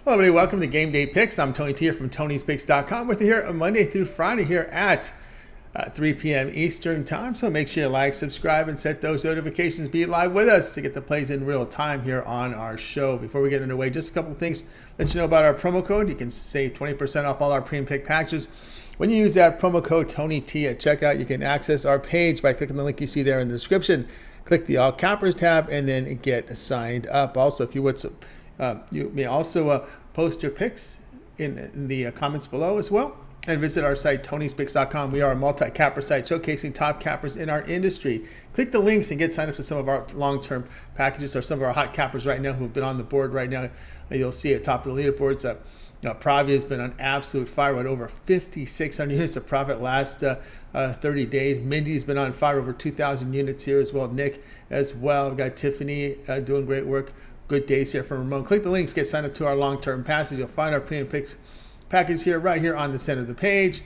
Hello, everybody. Welcome to Game Day Picks. I'm Tony T here from Tony'sPicks.com with you here on Monday through Friday here at 3 p.m. Eastern Time. So make sure you like, subscribe, and set those notifications. Be live with us to get the plays in real time here on our show. Before we get underway, just a couple of things. Let you know about our promo code. You can save 20% off all our premium pick packages. When you use that promo code TonyT at checkout, you can access our page by clicking the link you see there in the description. Click the All Cappers tab and then get signed up. Also, if you would, you may also post your picks in the comments below as well. And visit our site, Tony'sPicks.com. We are a multi-capper site showcasing top cappers in our industry. Click the links and get signed up to some of our long-term packages or some of our hot cappers right now who have been on the board right now. You'll see at top of the leaderboards. Pravi has been on absolute fire with over 5,600 units of profit last 30 days. Mindy's been on fire, over 2,000 units here as well. Nick as well. We've got Tiffany doing great work. Good days here from Ramon. Click the links, get signed up to our long-term passes. You'll find our premium picks package here, right here on the center of the page.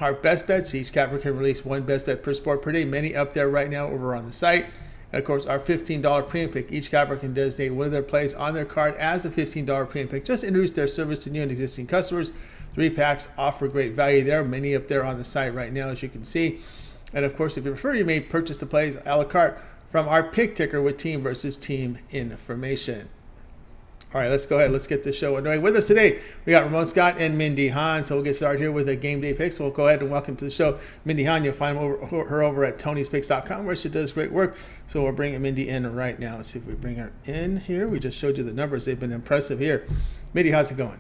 Our best bets, each capper can release one best bet per sport per day. Many up there right now over on the site. And of course, our $15 premium pick. Each capper can designate one of their plays on their card as a $15 premium pick. Just introduce their service to new and existing customers. 3 packs offer great value there. Many up there on the site right now, as you can see. And of course, if you prefer, you may purchase the plays a la carte from our pick ticker with team versus team information. All right, let's go ahead. Let's get this show underway. With us today, we got Ramon Scott and Mindy Han. So we'll get started here with the Game Day Picks. We'll go ahead and welcome to the show Mindy Han. You'll find her over at Tony'sPicks.com, where she does great work. So we're bringing Mindy in right now. Let's see if we bring her in here. We just showed you the numbers. They've been impressive here. Mindy, how's it going?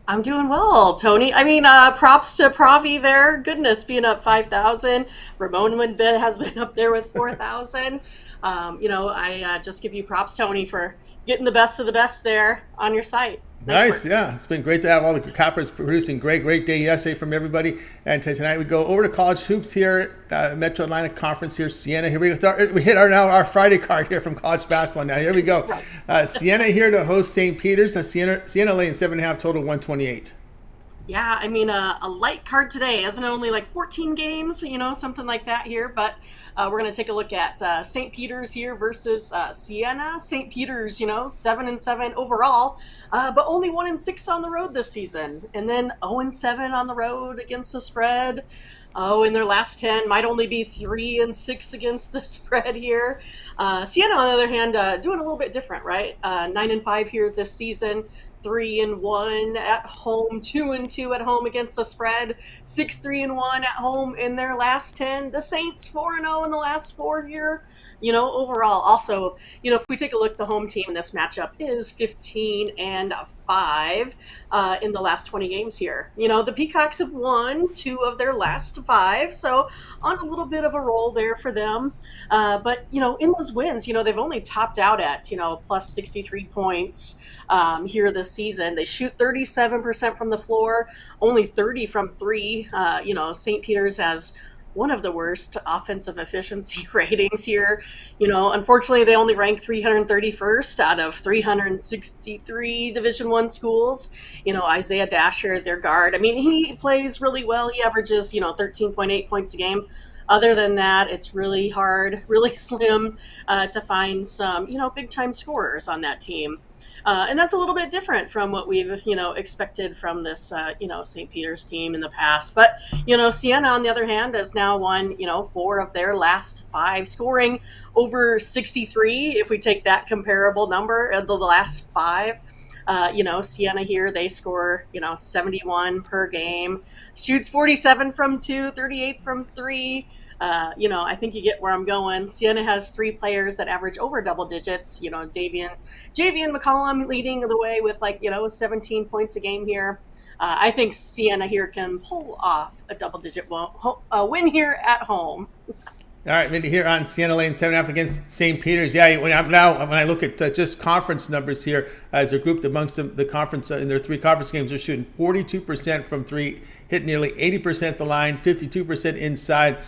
I'm doing well, Tony. Props to Pravi there. Goodness, being up 5,000. Ramon has been up there with 4,000. I just give you props, Tony, for getting the best of the best there on your site. Nice, yeah. It's been great to have all the cappers producing great day yesterday from everybody. And tonight we go over to college hoops here, Metro Atlanta Conference here, Siena. Here we go. We hit our Friday card here from college basketball now. Here we go. Siena here to host St. Peter's. Siena laying 7.5, total 128. Yeah, a light card today. Isn't it only like 14 games, something like that here? But we're going to take a look at St. Peter's here versus Siena. St. Peter's, 7-7 overall, but only 1-6 on the road this season. And then 0-7 on the road against the spread. In their last 10, might only be 3-6 against the spread here. Siena, on the other hand, doing a little bit different, right? 9-5 here this season. 3-1 at home, 2-2 at home against the spread, 6-3-1 at home in their last 10. The Saints 4-0 in the last 4 here. Overall, also, if we take a look, the home team in this matchup is 15-5 in the last 20 games here. The Peacocks have won 2 of their last 5, so on a little bit of a roll there for them. But in those wins, they've only topped out at, plus 63 points here this season. They shoot 37% from the floor, only 30 from 3. St. Peter's has one of the worst offensive efficiency ratings here. Unfortunately, they only rank 331st out of 363 Division I schools. Isaiah Dasher, their guard, he plays really well. He averages, 13.8 points a game. Other than that, it's really hard, really slim to find some, big-time scorers on that team. And that's a little bit different from what we've, expected from this, St. Peter's team in the past. But, Siena, on the other hand, has now won, 4 of their last 5, scoring over 63, if we take that comparable number of the last 5. Siena here, they score, 71 per game, shoots 47 from 2, 38 from 3. I think you get where I'm going. Siena has 3 players that average over double digits. Javian McCollum leading the way with 17 points a game here. I think Siena here can pull off a double-digit win here at home. All right, Mindy, here on Siena laying 7.5 against St. Peter's. Yeah, when I look at just conference numbers here, as they're grouped amongst the conference in their 3 conference games, they're shooting 42% from 3, hit nearly 80% at the line, 52% inside.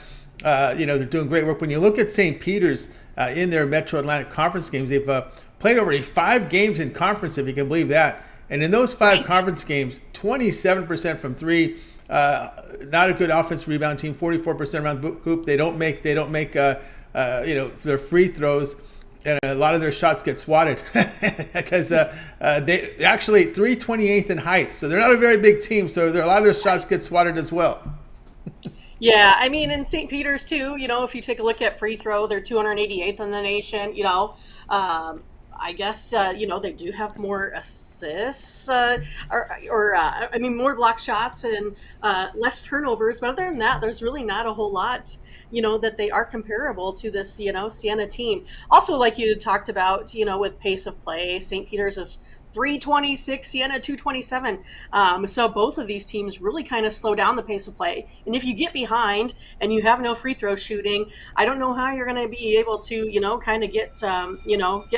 They're doing great work. When you look at St. Peter's in their Metro Atlantic Conference games, they've played already 5 games in conference, if you can believe that. And in those 5 conference games, 27% from 3. Not a good offensive rebound team. 44% around the hoop. They don't make their free throws. And a lot of their shots get swatted because they actually 328th in height. So they're not a very big team. So a lot of their shots get swatted as well. Yeah, I mean, in St. Peter's too, if you take a look at free throw, they're 288th in the nation, I guess, they do have more assists more block shots and less turnovers. But other than that, there's really not a whole lot, that they are comparable to this, Siena team. Also, like you talked about, with pace of play, St. Peter's is 326, Siena 227. So both of these teams really kind of slow down the pace of play. And if you get behind and you have no free throw shooting, I don't know how you're going to be able to, kind of get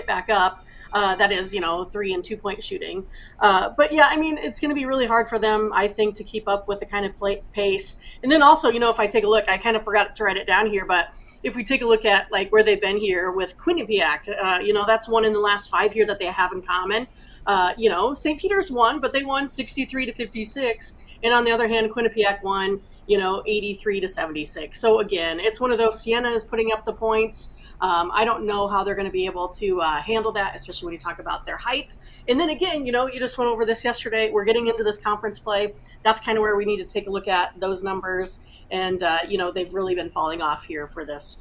back up. That is, 3 and 2 point shooting. But yeah, I mean, it's going to be really hard for them, I think, to keep up with the kind of pace. And then also, if I take a look, I kind of forgot to write it down here, but if we take a look at like where they've been here with Quinnipiac, that's one in the last 5 years that they have in common. St. Peter's won, but they won 63-56. And on the other hand, Quinnipiac won, 83-76. So again, it's one of those. Siena is putting up the points. I don't know how they're going to be able to handle that, especially when you talk about their height. And then again, you just went over this yesterday. We're getting into this conference play. That's kind of where we need to take a look at those numbers. And, they've really been falling off here for this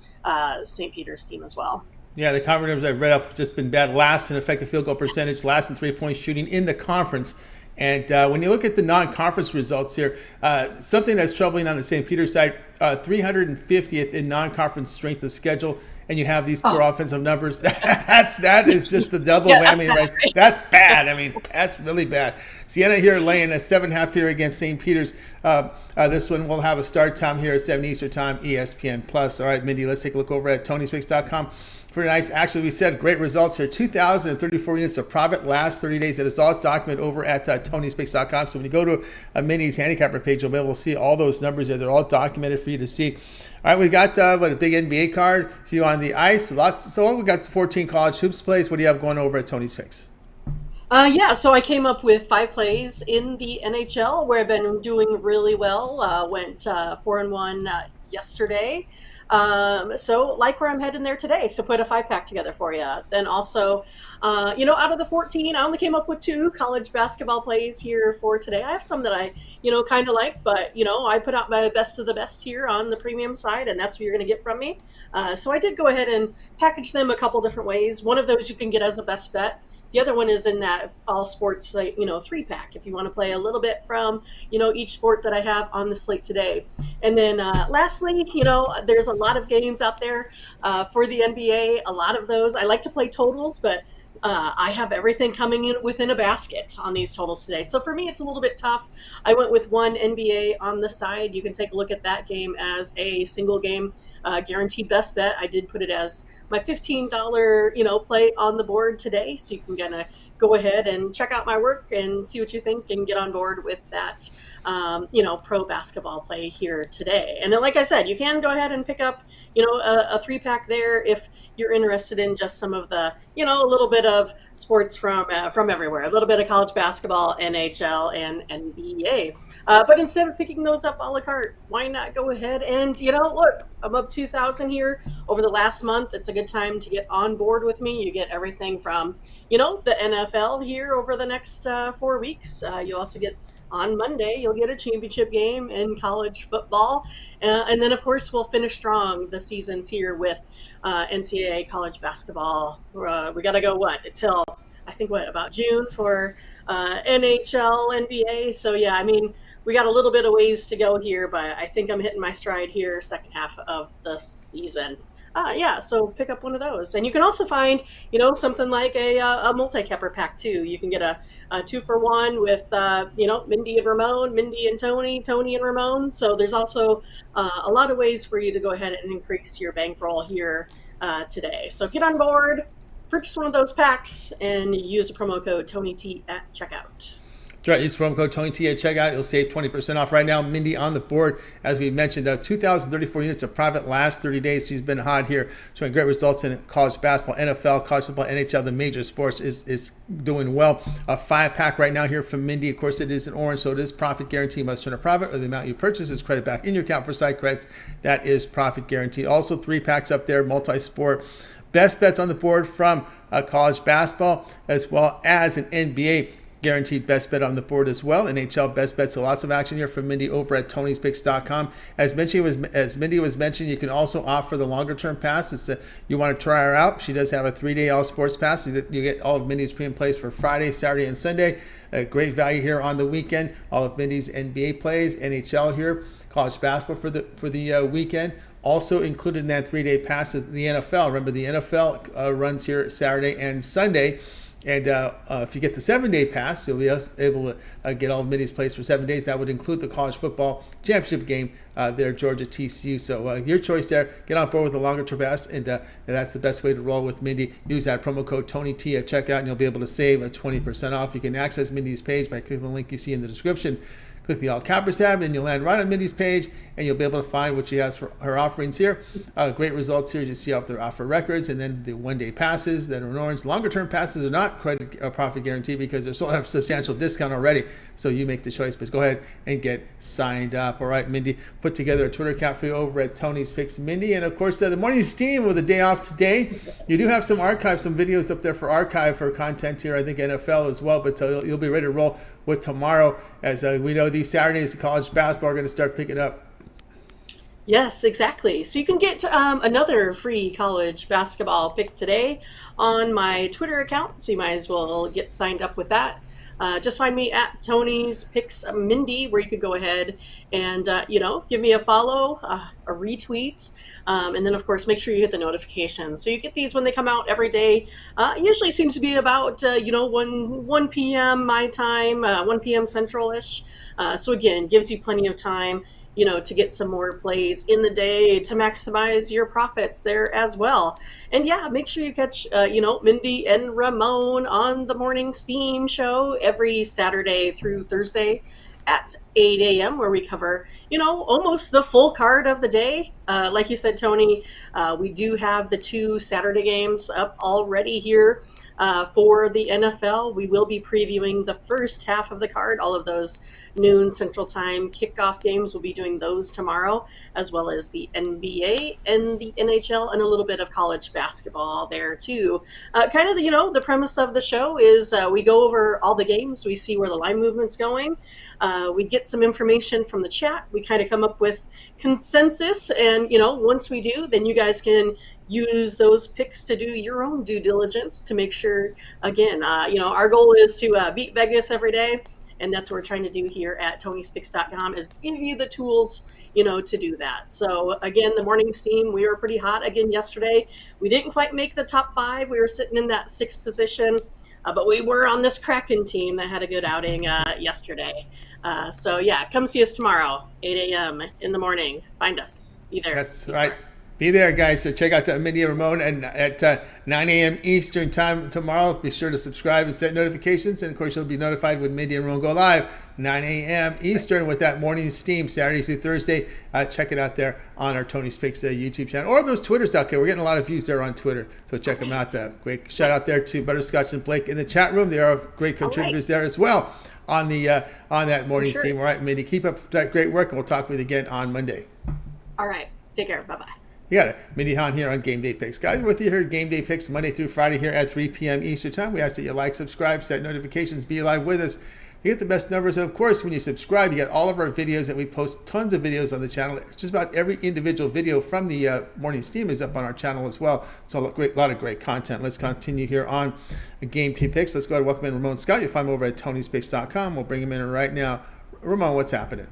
St. Peter's team as well. Yeah, the conference numbers I've read up have just been bad. Last in effective field goal percentage, last in three-point shooting in the conference. And when you look at the non-conference results here, something that's troubling on the St. Peter's side, 350th in non-conference strength of schedule, and you have these poor offensive numbers. That is just the double whammy, right? That's bad. I mean, that's really bad. Siena here laying a 7.5 here against St. Peter's. This one will have a start time here at 7 Eastern time, ESPN Plus. All right, Mindy, let's take a look over at TonySpicks.com. For nice, actually, we said great results here. 2,034 units of profit last 30 days. That is all documented over at TonySpicks.com. So when you go to Mindy's handicapper page, you'll be able to see all those numbers there. They're all documented for you to see. All right, we've got a big NBA card. A few on the ice. Lots. So we got 14 college hoops plays. What do you have going over at Tony's Picks? So I came up with 5 plays in the NHL where I've been doing really well. Went 4-1 yesterday. So like where I'm heading there today. So put a 5-pack together for you. Then also, out of the 14, I only came up with 2 college basketball plays here for today. I have some that I, kind of like, but, I put out my best of the best here on the premium side, and that's what you're going to get from me. So I did go ahead and package them a couple different ways. One of those you can get as a best bet. The other one is in that all sports, 3-pack, if you want to play a little bit from, each sport that I have on the slate today. And then lastly, there's a lot of games out there for the NBA. A lot of those, I like to play totals, but I have everything coming in within a basket on these totals today. So for me, it's a little bit tough. I went with one NBA on the side. You can take a look at that game as a single game guaranteed best bet. I did put it as my $15, play on the board today. So you can kind of go ahead and check out my work and see what you think and get on board with that, pro basketball play here today. And then, like I said, you can go ahead and pick up, a 3-pack there if you're interested in just some of the, a little bit of sports from everywhere, a little bit of college basketball, NHL, and NBA. But instead of picking those up a la carte, why not go ahead and, look, I'm up 2,000 here over the last month. It's a good time to get on board with me. You get everything from, the NFL here over the next 4 weeks. You also get on Monday, you'll get a championship game in college football. And then, of course, we'll finish strong the seasons here with NCAA college basketball. We got to go, until I think, about June for NHL, NBA. So, yeah, I mean, we got a little bit of ways to go here, but I think I'm hitting my stride here second half of the season. So pick up one of those. And you can also find, something like a multi-capper pack too. You can get a 2-for-1 with, Mindy and Ramon, Mindy and Tony, Tony and Ramon. So there's also a lot of ways for you to go ahead and increase your bankroll here today. So get on board, purchase one of those packs, and use the promo code TonyT at checkout. That's right. Use promo code TonyT at checkout. You'll save 20% off right now. Mindy on the board, as we mentioned, 2,034 units of profit last 30 days. She's been hot here, showing great results in college basketball, NFL, college football, NHL, the major sports is doing well. A 5-pack right now here from Mindy. Of course, it is in orange, so it is profit guarantee. You must turn a profit, or the amount you purchase is credit back in your account for side credits. That is profit guarantee. Also, 3 packs up there, multi-sport. best bets on the board from college basketball, as well as an NBA guaranteed best bet on the board as well. NHL best bets. So lots of action here from Mindy over at Tony'sPicks.com. As Mindy was mentioned, you can also opt for the longer term pass. You want to try her out. She does have a 3-day all sports pass. You get all of Mindy's pre and plays for Friday, Saturday, and Sunday. Great value here on the weekend. All of Mindy's NBA plays, NHL here, college basketball for the weekend. Also included in that 3-day pass is the NFL. Remember, the NFL runs here Saturday and Sunday. And if you get the 7-day pass, you'll be able to get all of Mindy's plays for 7 days. That would include the college football championship game there, Georgia TCU. So your choice there. Get on board with the longer term pass, and that's the best way to roll with Mindy. Use that promo code TonyT at checkout, and you'll be able to save 20% off. You can access Mindy's page by clicking the link you see in the description. Click the All Cappers tab, and you'll land right on Mindy's page, and you'll be able to find what she has for her offerings here. Great results here as you see off their offer records, and then the 1-day passes that are in orange. Longer-term passes are not credit profit guarantee because they're sold at a substantial discount already, so you make the choice. But go ahead and get signed up. All right, Mindy put together a Twitter account for you over at Tony's Picks Mindy, and of course the morning steam with a day off today. You do have some videos up there for archive for content here. I think NFL as well, but you'll be ready to roll with tomorrow, as we know these Saturdays of college basketball are going to start picking up. Yes, exactly. So you can get another free college basketball pick today on my Twitter account, so you might as well get signed up with that. Just find me at Tony's Picks Mindy, where you could go ahead and give me a follow, a retweet, and then of course make sure you hit the notifications so you get these when they come out every day. Usually seems to be about 1 p.m. my time, 1 p.m. Central-ish. So again, gives you plenty of time to get some more plays in the day to maximize your profits there as well. And yeah, make sure you catch, Mindy and Ramon on the Morning Steam show every Saturday through Thursday at 8 a.m. where we cover, almost the full card of the day. Like you said, Tony, we do have the 2 Saturday games up already here for the NFL. We will be previewing the first half of the card, all of those noon Central Time kickoff games. We'll be doing those tomorrow, as well as the NBA and the NHL and a little bit of college basketball there too. Kind of, the premise of the show is we go over all the games, we see where the line movement's going. We get some information from the chat. We kind of come up with consensus, and once we do, then you guys can use those picks to do your own due diligence to make sure. Again, our goal is to beat Vegas every day, and that's what we're trying to do here at Tony'sPicks.com, is give you the tools, to do that. So again, the morning steam, we were pretty hot again yesterday. We didn't quite make the top 5. We were sitting in that 6th position. But we were on this Kraken team that had a good outing yesterday. So yeah, come see us tomorrow, 8 a.m. in the morning. Find us. Be there. That's right. Be there, guys. So check out Mindy and Ramon and at 9 a.m. Eastern time tomorrow. Be sure to subscribe and set notifications. And, of course, you'll be notified when Mindy and Ramon go live, 9 a.m. Eastern with that morning steam, Saturday through Thursday. Check it out there on our Tony's Picks YouTube channel. Or those Twitters out there. We're getting a lot of views there on Twitter. So check them out. Great shout out there to Butterscotch and Blake in the chat room. They are great contributors there as well on that morning steam. All right, Mindy, keep up that great work, and we'll talk with you again on Monday. All right. Take care. Bye-bye. You got it. Mindy Hahn here on Game Day Picks. Guys, with you here at Game Day Picks Monday through Friday here at 3 p.m. Eastern Time. We ask that you like, subscribe, set notifications, be live with us. You get the best numbers. And, of course, when you subscribe, you get all of our videos that we post, tons of videos on the channel. Just about every individual video from the Morning Steam is up on our channel as well. So a lot of great content. Let's continue here on Game Day Picks. Let's go ahead and welcome in Ramon Scott. You'll find him over at Tony'sPicks.com. We'll bring him in right now. Ramon, what's happening?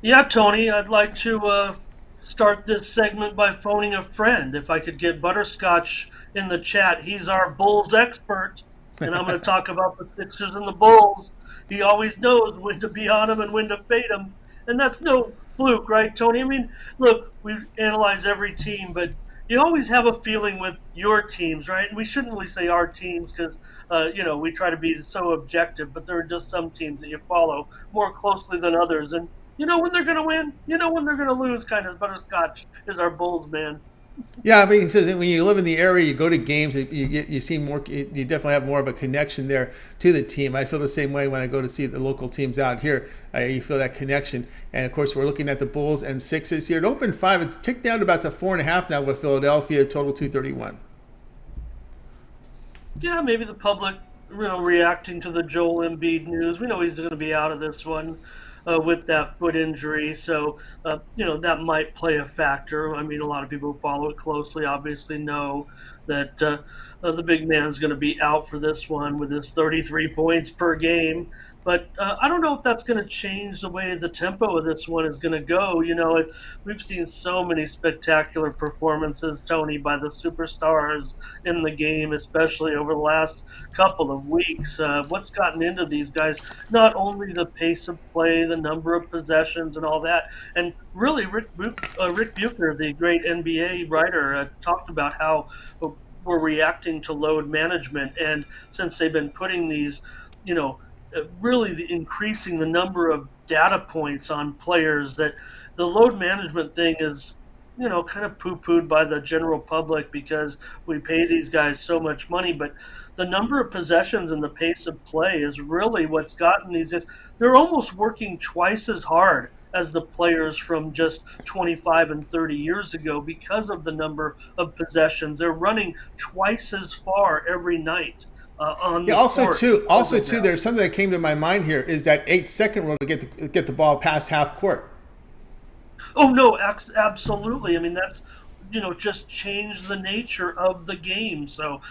Yeah, Tony, I'd like to start this segment by phoning a friend. If I could get Butterscotch in the chat. He's our Bulls expert, and I'm going to talk about the Sixers and the Bulls. He always knows when to be on them and when to fade them, and that's no fluke, right, Tony? I mean, look, we analyze every team, but you always have a feeling with your teams, right? And we shouldn't really say our teams because, we try to be so objective, but there are just some teams that you follow more closely than others, and you know when they're going to win, you know when they're going to lose, kind of. Butterscotch is our Bulls man. Yeah, I mean, he says that when you live in the area, you go to games, you see more. You definitely have more of a connection there to the team. I feel the same way when I go to see the local teams out here. You feel that connection, and of course, we're looking at the Bulls and Sixers here. It opened 5. It's ticked down to about to 4.5 now with Philadelphia. Total 231. Yeah, maybe the public, reacting to the Joel Embiid news. We know he's going to be out of this one with that foot injury, so that might play a factor. I mean, a lot of people who follow it closely obviously know that the big man's going to be out for this one with his 33 points per game. But I don't know if that's going to change the way the tempo of this one is going to go. We've seen so many spectacular performances, Tony, by the superstars in the game, especially over the last couple of weeks. What's gotten into these guys? Not only the pace of play, the number of possessions, and all that. And really, Rick Bucher, the great NBA writer, talked about how we're reacting to load management. And since they've been putting these, really increasing the number of data points on players, that the load management thing is kind of poo-pooed by the general public because we pay these guys so much money. But the number of possessions and the pace of play is really what's gotten these guys. They're almost working twice as hard as the players from just 25 and 30 years ago because of the number of possessions. They're running twice as far every night. On the court. Also too, there's something that came to my mind here is that 8-second rule to get the ball past half court. Oh no, absolutely. I mean, that's just changed the nature of the game. So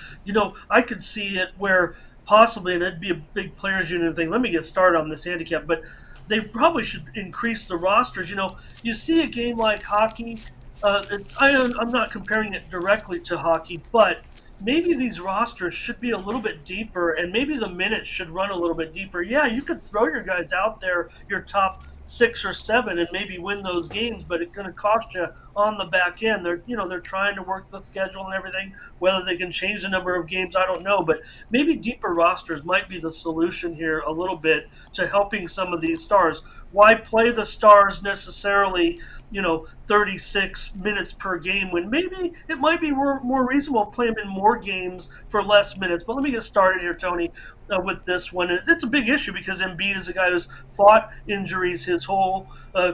I could see it where possibly, and it'd be a big players union thing. Let me get started on this handicap, but they probably should increase the rosters. You see a game like hockey. I'm not comparing it directly to hockey, but maybe these rosters should be a little bit deeper, and maybe the minutes should run a little bit deeper. Yeah, you could throw your guys out there, your top 6 or 7, and maybe win those games, but it's going to cost you on the back end. They're trying to work the schedule and everything. Whether they can change the number of games, I don't know, but maybe deeper rosters might be the solution here a little bit to helping some of these stars. Why play the stars necessarily 36 minutes per game when maybe it might be more reasonable to play them in more games for less minutes? But let me get started here, Tony, with this one. It's a big issue because Embiid is a guy who's fought injuries his whole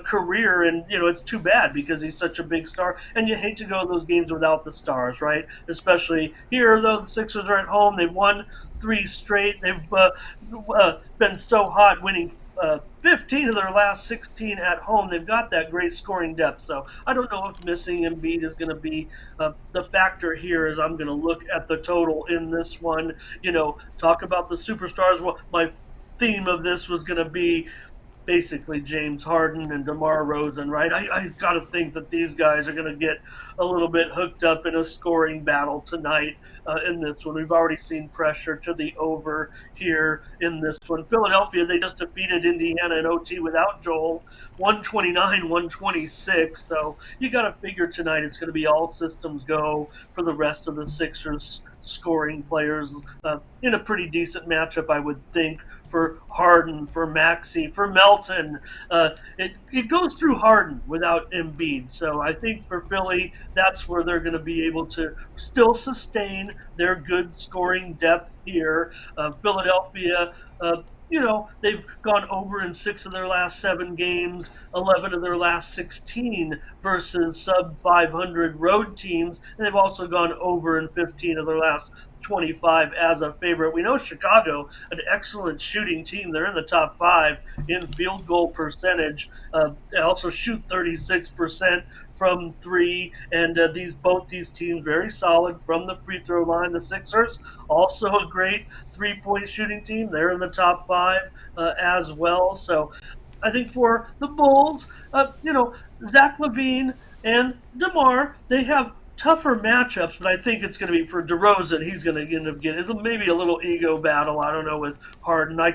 career, and it's too bad because he's such a big star, and you hate to go to those games without the stars, right? Especially here, though the Sixers are at home. They've won 3 straight. They've been so hot, winning 15 of their last 16 at home. They've got that great scoring depth. So I don't know if missing Embiid is going to be the factor here as I'm going to look at the total in this one. Talk about the superstars. Well, my theme of this was going to be basically James Harden and DeMar DeRozan, right? I got to think that these guys are going to get a little bit hooked up in a scoring battle tonight in this one. We've already seen pressure to the over here in this one. Philadelphia, they just defeated Indiana in OT without Joel, 129-126. So you got to figure tonight it's going to be all systems go for the rest of the Sixers scoring players in a pretty decent matchup, I would think, for Harden, for Maxey, for Melton. It goes through Harden without Embiid. So I think for Philly, that's where they're going to be able to still sustain their good scoring depth here. Philadelphia, they've gone over in 6 of their last 7 games, 11 of their last 16 versus sub-500 road teams, and they've also gone over in 15 of their last 25 as a favorite. We know Chicago, an excellent shooting team. They're in the top 5 in field goal percentage. They also shoot 36% from 3, and both these teams very solid from the free throw line. The Sixers, also a great 3-point shooting team. They're in the top 5 as well. So I think for the Bulls, Zach LaVine and DeMar, they have tougher matchups, but I think it's going to be for DeRozan. He's going to end up getting it's maybe a little ego battle. I don't know with Harden. I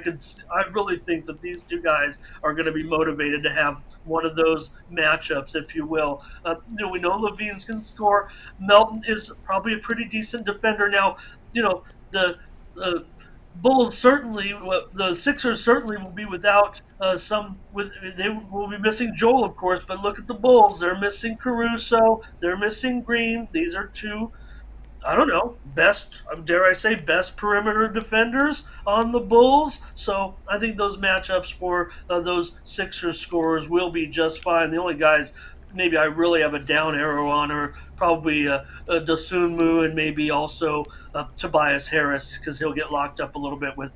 really think that these two guys are going to be motivated to have one of those matchups, if you will. We know LaVine's can score. Melton is probably a pretty decent defender. Now, the Bulls certainly, the Sixers certainly will be without some. They will be missing Joel, of course, but look at the Bulls. They're missing Caruso. They're missing Green. These are two, I don't know, best, dare I say, best perimeter defenders on the Bulls. So I think those matchups for those Sixers scorers will be just fine. The only guys maybe I really have a down arrow on are probably Dosunmu and maybe also Tobias Harris, because he'll get locked up a little bit with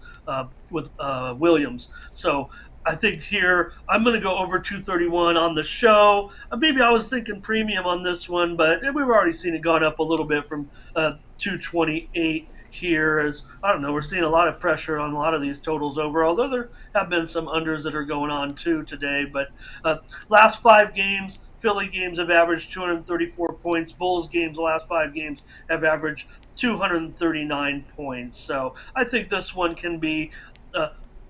Williams. So I think here I'm going to go over 231 on the show. Maybe I was thinking premium on this one, but we've already seen it gone up a little bit from 228 here. As I don't know, we're seeing a lot of pressure on a lot of these totals over, although there have been some unders that are going on too today. But last 5 games, Philly games have averaged 234 points. Bulls games, the last 5 games, have averaged 239 points. So I think this one can be.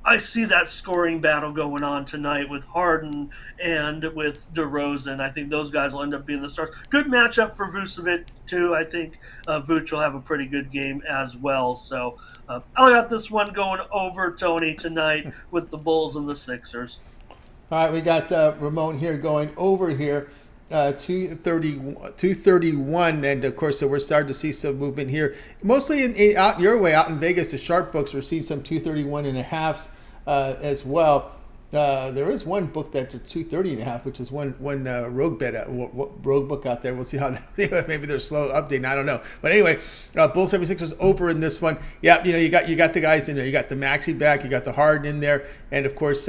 I see that scoring battle going on tonight with Harden and with DeRozan. I think those guys will end up being the stars. Good matchup for Vucevic, too. I think Vuce will have a pretty good game as well. So I got this one going over, Tony, tonight with the Bulls and the Sixers. All right, we got Ramon here going over here, 231, and of course, so we're starting to see some movement here. Mostly out your way, out in Vegas, the sharp books, we're seeing some 231 and a halves as well. There is one book that's a 230 and a half, which is one rogue bet, rogue book out there. We'll see how maybe they're slow updating. I don't know, but anyway, Bulls 76ers over in this one. Yeah, you got the guys in there. You got the Maxey back. You got the Harden in there, and of course.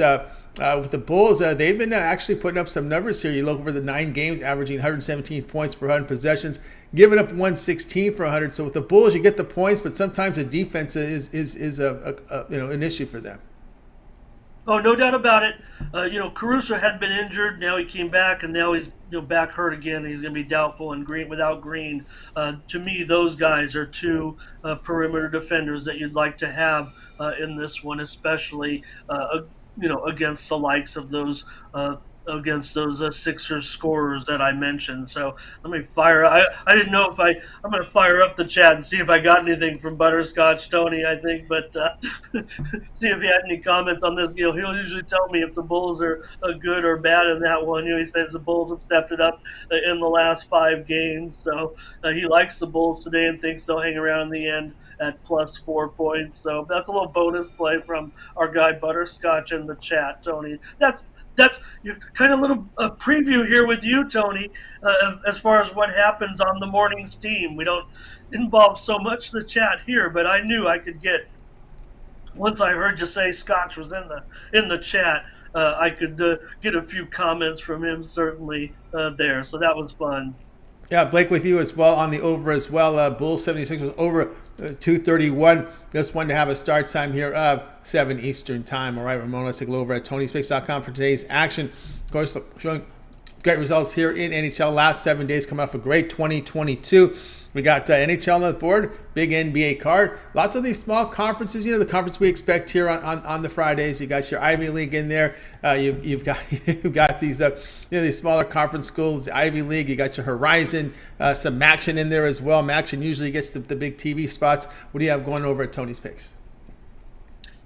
With the Bulls, they've been actually putting up some numbers here. You look over the 9 games, averaging 117 points per 100 possessions, giving up 116 per 100. So with the Bulls, you get the points, but sometimes the defense is an issue for them. Oh, no doubt about it. Caruso had been injured. Now he came back, and now he's back hurt again. He's going to be doubtful and without Green. To me, those guys are two perimeter defenders that you'd like to have in this one, especially against the likes of those Sixers scorers that I mentioned. So let me fire. I didn't know if I'm going to fire up the chat and see if I got anything from Butterscotch Tony. I think, but see if he had any comments on this. He'll usually tell me if the Bulls are good or bad in that one. He says the Bulls have stepped it up in the last 5 games. So he likes the Bulls today and thinks they'll hang around in the end at plus 4 points. So that's a little bonus play from our guy Butterscotch in the chat, Tony. That's kind of a little preview here with you, Tony, as far as what happens on the morning's team. We don't involve so much the chat here, but I knew I could get, once I heard you say Scotch was in the chat, I could get a few comments from him certainly there. So that was fun. Yeah, Blake with you as well on the over as well. Bulls 76ers over 231. This one to have a start time here 7 Eastern time. All right, Ramon, let's take a look over at TonySpix.com for today's action. Of course, showing great results here in NHL. Last 7 days coming off a great 2022. We got NHL on the board, big NBA card. Lots of these small conferences, the conference we expect here on the Fridays. You got your Ivy League in there. You've got these these smaller conference schools, the Ivy League. You got your Horizon, some Maction in there as well. Maction usually gets the big TV spots. What do you have going over at Tony's Picks?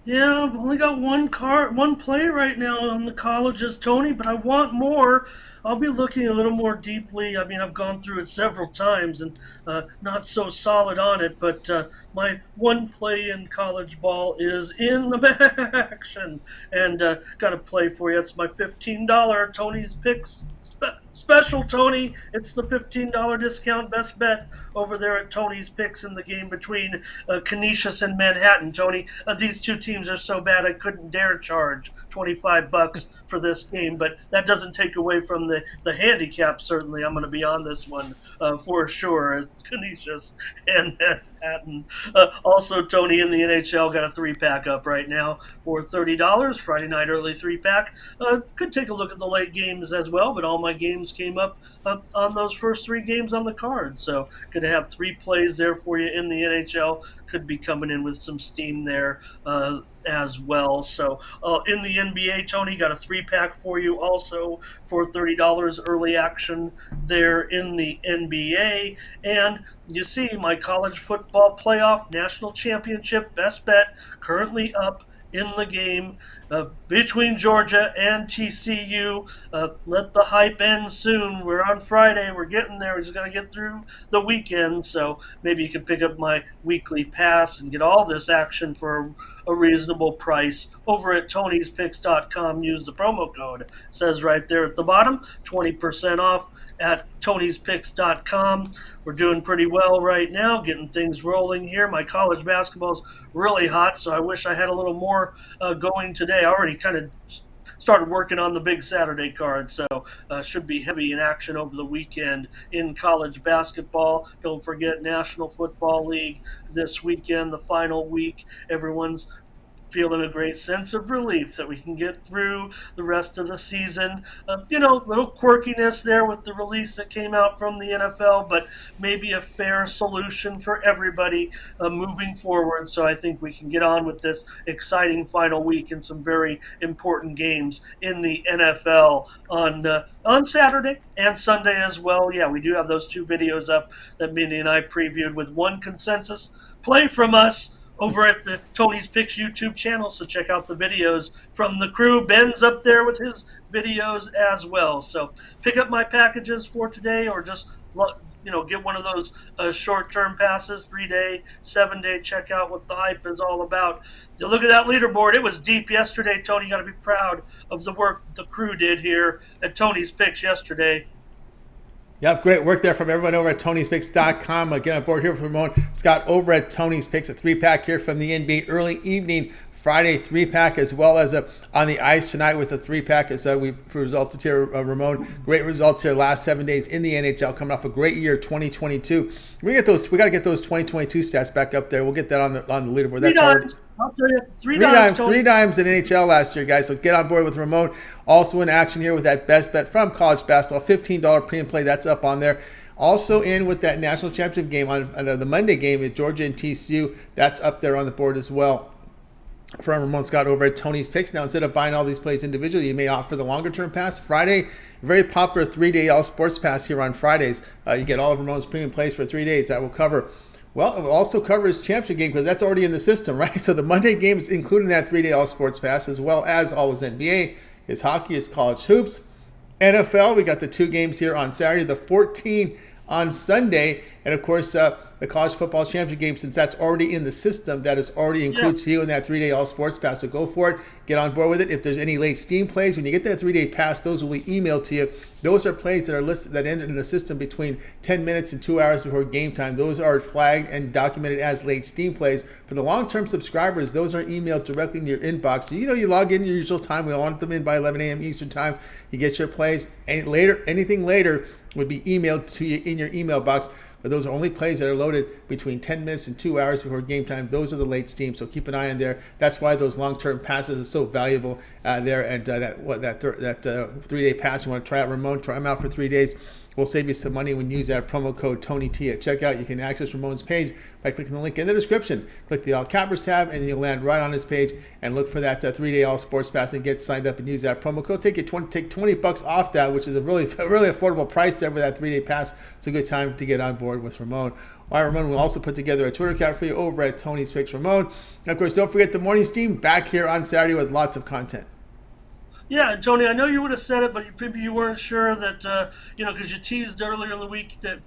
Yeah, I've only got one play right now on the colleges, Tony, but I want more. I'll be looking a little more deeply. I mean, I've gone through it several times and not so solid on it, but my one play in college ball is in the action. And got a play for you. It's my $15 Tony's Picks special, Tony. It's the $15 discount best bet over there at Tony's Picks in the game between Canisius and Manhattan, Tony. These two teams are so bad I couldn't dare charge $25 for this game, but that doesn't take away from the handicap. Certainly, I'm going to be on this one for sure. Canisius and Manhattan. Also, Tony, in the NHL, got a 3-pack up right now for $30. Friday night early 3-pack. Could take a look at the late games as well, but all my games came up on those first 3 games on the card. So, going to have 3 plays there for you in the NHL. Could be coming in with some steam there as well. So in the NBA, Tony, got a 3-pack for you also for $30 early action there in the NBA. And you see my college football playoff national championship best bet currently up in the game between Georgia and TCU. Let the hype end soon. We're on Friday. We're getting there. We're just going to get through the weekend. So maybe you can pick up my weekly pass and get all this action for a reasonable price over at Tony'sPicks.com. Use the promo code. It says right there at the bottom, 20% off at Tony'sPicks.com. We're doing pretty well right now, getting things rolling here. My college basketball's really hot, so I wish I had a little more going today. I already kind of started working on the big Saturday card, so should be heavy in action over the weekend in college basketball. Don't forget National Football League this weekend, the final week. Everyone's feeling a great sense of relief that we can get through the rest of the season. Little quirkiness there with the release that came out from the NFL, but maybe a fair solution for everybody moving forward. So I think we can get on with this exciting final week and some very important games in the NFL on Saturday and Sunday as well. Yeah, we do have those two videos up that Mindy and I previewed with one consensus play from us over at the Tony's Picks YouTube channel, so check out the videos from the crew. Ben's up there with his videos as well. So pick up my packages for today, or just get one of those short-term passes, 3-day, 7-day. Check out what the hype is all about. You look at that leaderboard; it was deep yesterday. Tony, you got to be proud of the work the crew did here at Tony's Picks yesterday. Yep, great work there from everyone over at Tony'sPicks.com. Again, on board here with Ramon Scott over at Tony's Picks, a 3-pack here from the NBA early evening Friday 3-pack, as well as on the ice tonight with a 3-pack. As we resulted here, Ramon, great results here last 7 days in the NHL, coming off a great year 2022. We got to get those 2022 stats back up there. We'll get that on the leaderboard. That's already. I'll tell you, three dimes in NHL last year, guys. So get on board with Ramon. Also in action here with that best bet from college basketball, $15 pre and play. That's up on there. Also in with that national championship game on the Monday game with Georgia and TCU. That's up there on the board as well. From Ramon Scott over at Tony's Picks. Now, instead of buying all these plays individually, you may opt for the longer-term pass. Friday, very popular 3-day all-sports pass here on Fridays. You get all of Ramon's premium plays for 3 days. That will cover. Well, it will also cover his championship game because that's already in the system, right? So the Monday game is included in that 3-day all-sports pass, as well as all his NBA, his hockey, his college hoops. NFL, we got the 2 games here on Saturday, the 14 on Sunday, and of course, the college football championship game, since that's already in the system, that is already included to you in that 3-day all sports pass. So go for it. Get on board with it. If there's any late Steam plays, when you get that 3-day pass, those will be emailed to you. Those are plays that are listed that ended in the system between 10 minutes and 2 hours before game time. Those are flagged and documented as late Steam plays. For the long-term subscribers, those are emailed directly into your inbox. So you log in your usual time. We want them in by 11 a.m. Eastern time. You get your plays. And anything later would be emailed to you in your email box. But those are only plays that are loaded between 10 minutes and 2 hours before game time. Those are the late Steam, so keep an eye on there. That's why those long-term passes are so valuable there. And that 3-day pass, you want to try out Ramon, try them out for 3 days. We'll save you some money when you use that promo code TonyT at checkout. You can access Ramon's page by clicking the link in the description. Click the All Cappers tab, and you'll land right on his page and look for that 3-day All Sports Pass and get signed up and use that promo code. Take $20 off that, which is a really affordable price there for that 3-day pass. It's a good time to get on board with Ramon. All right, Ramon will also put together a Twitter account for you over at Tony's Picks Ramon. And of course, don't forget the morning steam back here on Saturday with lots of content. Yeah, and Tony, I know you would have said it, but maybe you weren't sure that, because you teased earlier in the week that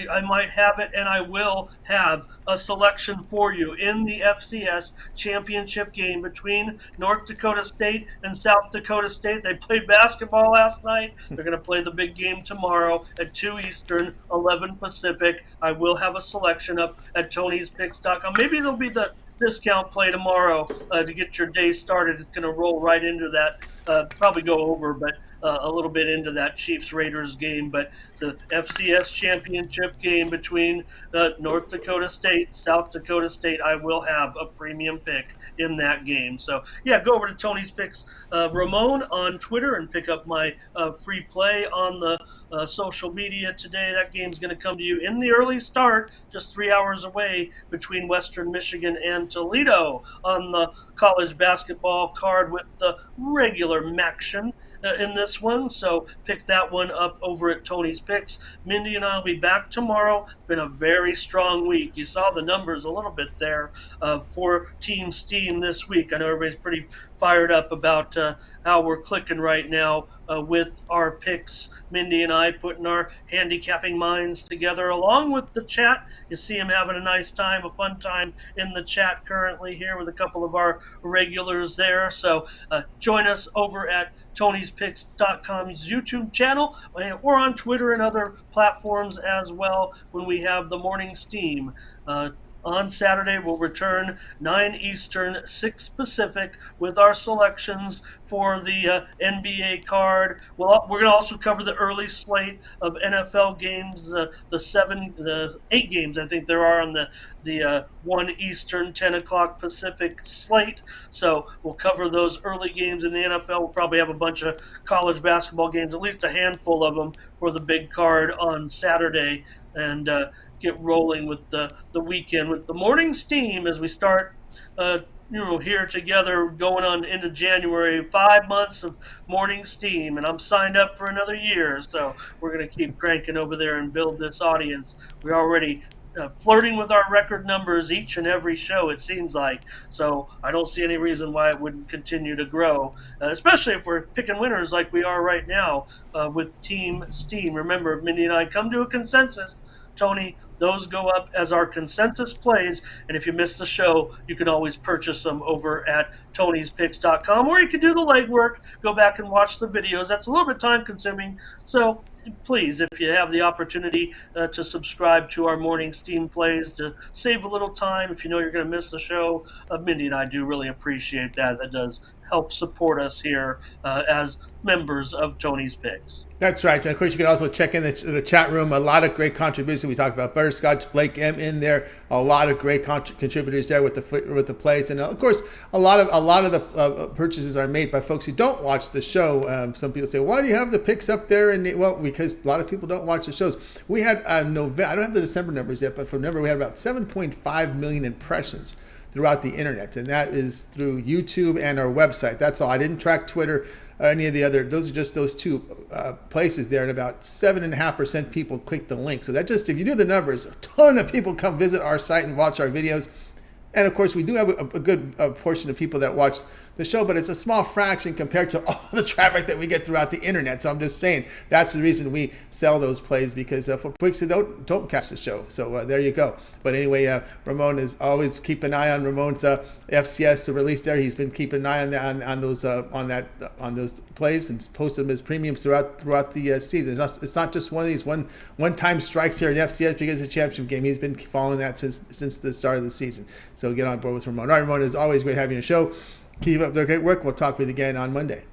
I might have it, and I will have a selection for you in the FCS championship game between North Dakota State and South Dakota State. They played basketball last night. They're going to play the big game tomorrow at 2 Eastern, 11 Pacific. I will have a selection up at Tony'sPicks.com. Maybe there'll be the discount play tomorrow to get your day started. It's going to roll right into that, probably go over, but a little bit into that Chiefs-Raiders game. But the FCS championship game between North Dakota State, South Dakota State, I will have a premium pick in that game. So, yeah, go over to Tony's Picks Ramon on Twitter and pick up my free play on the social media today. That game's going to come to you in the early start, just 3 hours away between Western Michigan and Toledo on the college basketball card with the regular action. in this one, so pick that one up over at Tony's Picks. Mindy and I will be back tomorrow. It's been a very strong week. You saw the numbers a little bit there for Team Steam this week. I know everybody's pretty fired up about how we're clicking right now with our picks. Mindy and I putting our handicapping minds together along with the chat. You see him having a nice time, a fun time in the chat currently here with a couple of our regulars there. So join us over at Tony'sPicks.com's YouTube channel or on Twitter and other platforms as well when we have the morning steam. On Saturday, we'll return 9 Eastern, 6 Pacific with our selections for the NBA card. We're going to also cover the early slate of NFL games, the 8 games I think there are on the 1 Eastern, 10 o'clock Pacific slate. So we'll cover those early games in the NFL. We'll probably have a bunch of college basketball games, at least a handful of them for the big card on Saturday, and get rolling with the weekend with the morning steam as we start here together going on into January. 5 months of morning steam, and I'm signed up for another year, so we're going to keep cranking over there and build this audience. We're already flirting with our record numbers each and every show, it seems like, so I don't see any reason why it wouldn't continue to grow, especially if we're picking winners like we are right now with Team Steam. Remember, Mindy and I come to a consensus. Tony, those go up as our consensus plays, and if you miss the show, you can always purchase them over at Tony'sPicks.com, or you can do the legwork, go back and watch the videos. That's a little bit time-consuming, so please, if you have the opportunity to subscribe to our morning steam plays to save a little time if you know you're going to miss the show, Mindy and I do really appreciate that. That does help support us here as members of Tony's Picks. That's right. And of course, you can also check in the chat room. A lot of great contributions. We talked about Butterscotch, Blake M in there. A lot of great contributors there with the plays, and of course, a lot of the purchases are made by folks who don't watch the show. Some people say, "Why do you have the picks up there?" And well, because a lot of people don't watch the shows. We had November. I don't have the December numbers yet, but for November we had about 7.5 million impressions throughout the internet, and that is through YouTube and our website. That's all. I didn't track Twitter or any of the other. Those are just those two places there, and about 7.5% people click the link. So that just, if you do the numbers, a ton of people come visit our site and watch our videos. And of course, we do have a good portion of people that watch the show, but it's a small fraction compared to all the traffic that we get throughout the internet. So I'm just saying that's the reason we sell those plays, because for folks that don't catch the show. So there you go. But anyway, Ramon is always keep an eye on Ramon's FCS to release there. He's been keeping an eye on those plays and posted them as premiums throughout the season. It's not just one of these one-time strikes here in FCS because it's a championship game. He's been following that since the start of the season. So get on board with Ramon. All right, Ramon, it's always great having you on the show. Keep up the great work. We'll talk with you again on Monday.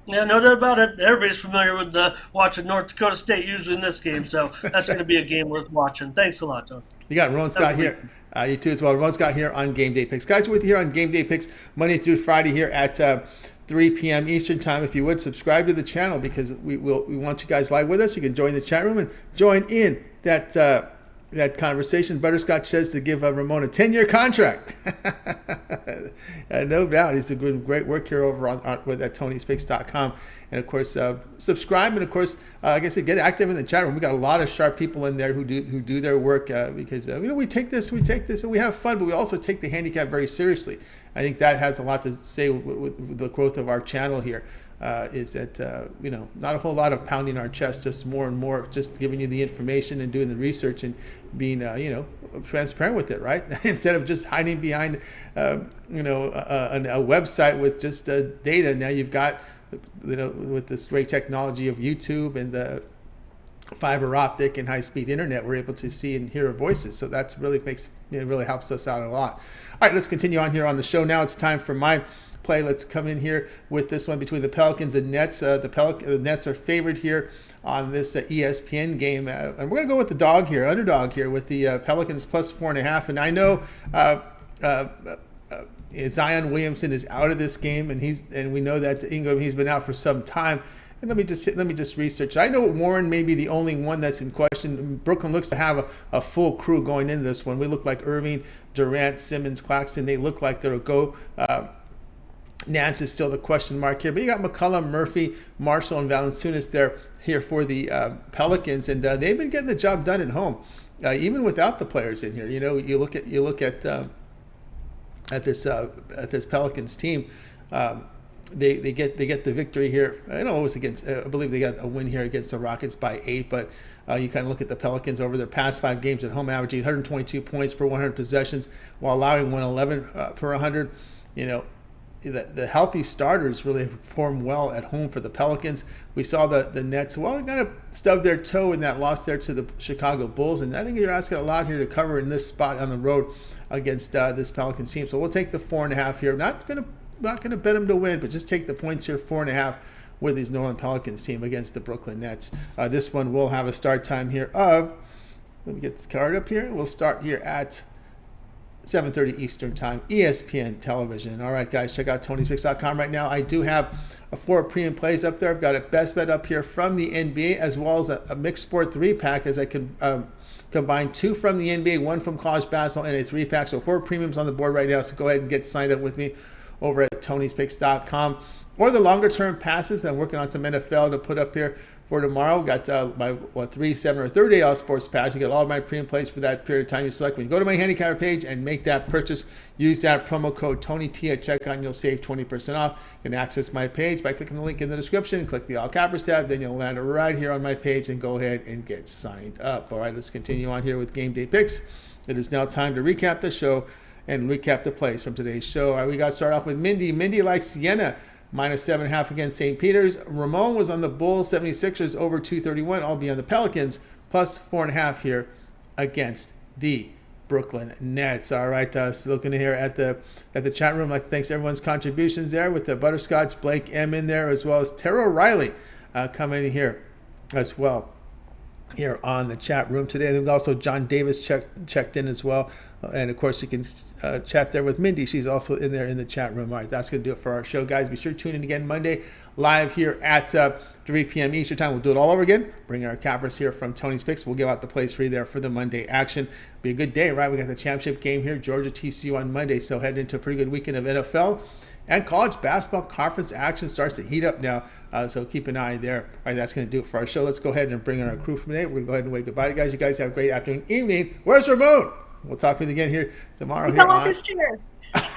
Yeah, no doubt about it. Everybody's familiar with watching North Dakota State usually in this game, so that's right. Going to be a game worth watching. Thanks a lot, Tom. You got Ramon Scott here. You too as well. Ramon Scott here on Game Day Picks. Guys, we're with you here on Game Day Picks Monday through Friday here at 3 p.m. Eastern Time. If you would, subscribe to the channel because we want you guys live with us. You can join the chat room and join in that conversation. Butterscotch says to give Ramon a 10-year contract. No doubt. He's doing great work here over at Tony'sPicks.com. And, of course, subscribe. And, of course, like I said, get active in the chat room. We got a lot of sharp people in there who do their work because, we take this and we have fun, but we also take the handicap very seriously. I think that has a lot to say with the growth of our channel here. Is that, not a whole lot of pounding our chest, just more and more, just giving you the information and doing the research and being, transparent with it, right? Instead of just hiding behind, a website with just data. Now you've got, with this great technology of YouTube and the fiber optic and high-speed internet, we're able to see and hear our voices. So that's really really helps us out a lot. All right, let's continue on here on the show. Now it's time for my play. Let's come in here with this one between the Pelicans and Nets. The Nets are favored here on this ESPN game, and we're going to go with the underdog here with the Pelicans plus 4.5. And I know Zion Williamson is out of this game, and we know that Ingram, he's been out for some time. And let me just research. I know Warren may be the only one that's in question. Brooklyn looks to have a full crew going into this one. We look like Irving, Durant, Simmons, Claxton. They look like they'll go. Nance is still the question mark here, but you got McCullum, Murphy, Marshall, and Valanciunas there here for the Pelicans, and they've been getting the job done at home, even without the players in here. You know, you look at this Pelicans team. They get the victory here. I know it was against. I believe they got a win here against the Rockets by 8. But you kind of look at the Pelicans over their past 5 games at home, averaging 122 points per 100 possessions, while allowing 111 per 100. You know, the healthy starters really have performed well at home for the Pelicans. We saw the Nets, well, kind of stubbed their toe in that loss there to the Chicago Bulls, and I think you're asking a lot here to cover in this spot on the road against this Pelicans team. So we'll take the 4.5 here. Not going to bet them to win, but just take the points here, 4.5 with these New Orleans Pelicans team against the Brooklyn Nets. This one will have a start time here of, let me get the card up here. We'll start here at 7:30 Eastern Time, ESPN Television. All right, guys, check out Tony'sPicks.com right now. I do have 4 premium plays up there. I've got a best bet up here from the NBA, as well as a mixed sport 3-pack, as I can combine 2 from the NBA, 1 from college basketball, and a 3-pack. So 4 premiums on the board right now. So go ahead and get signed up with me over at Tony'sPicks.com. Or the longer term passes. I'm working on some NFL to put up here for tomorrow. Got my 3, 7, or 30 day all sports pass. You get all of my pre and plays for that period of time you select. When you go to my handicapper page and make that purchase, use that promo code TonyT at checkout and you'll save 20% off. You can access my page by clicking the link in the description, click the all cappers tab, then you'll land right here on my page and go ahead and get signed up. All right, let's continue on here with game day picks. It is now time to recap the show and recap the plays from today's show. All right, we got to start off with Mindy. Mindy likes Siena -7.5 against St. Peter's. Ramon was on the Bulls 76ers over 231. I'll be on the Pelicans plus 4.5 here against the Brooklyn Nets. All right, so looking here at the chat room, I'd like to thank everyone's contributions there with the Butterscotch, Blake M in there, as well as Tara Riley coming in here as well here on the chat room today. And also John Davis checked in as well. And of course, you can chat there with Mindy. She's also in there in the chat room. All right, that's going to do it for our show, guys. Be sure to tune in again Monday live here at 3 p.m. Eastern Time. We'll do it all over again. Bring our cappers here from Tony's Picks. We'll give out the plays free there for the Monday action. Be a good day, right? We got the championship game here, Georgia TCU on Monday. So heading into a pretty good weekend of NFL and college basketball conference action starts to heat up now. So keep an eye there. All right, that's going to do it for our show. Let's go ahead and bring in our crew from today. We're going to go ahead and wave goodbye to you guys. You guys have a great afternoon, evening. Where's Ramon? We'll talk to you again here tomorrow. He fell off his chair.